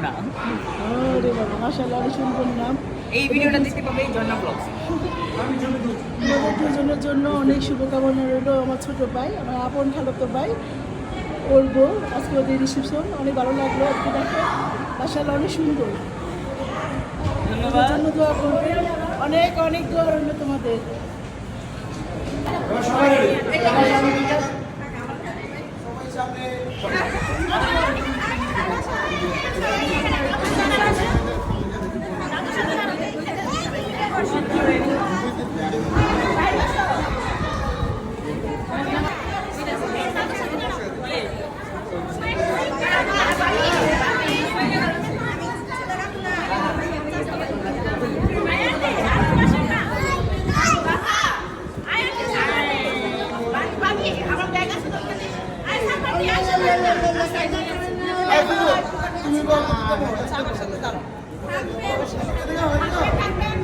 না। আরে বাবা মাশাআল্লাহ, অনেক সুন্দর নাম। এই ভিডিওটা দেখতে পাবে ঝর্ণা ব্লগস। আমাদের দুজনের জন্য অনেক শুভকামনা রইল। আমার ছোট ভাই, আমার আপন খালাতো ভাই, ওর বউ, আজকে ওদের রিসেপশন। অনেক ভালো লাগলো আজকে দেখে, মাশাআল্লাহ অনেক সুন্দর। ধন্যবাদ। জন্য দোয়া করবে, অনেক অনেক দোয়া রইল তোমাদের। তুমি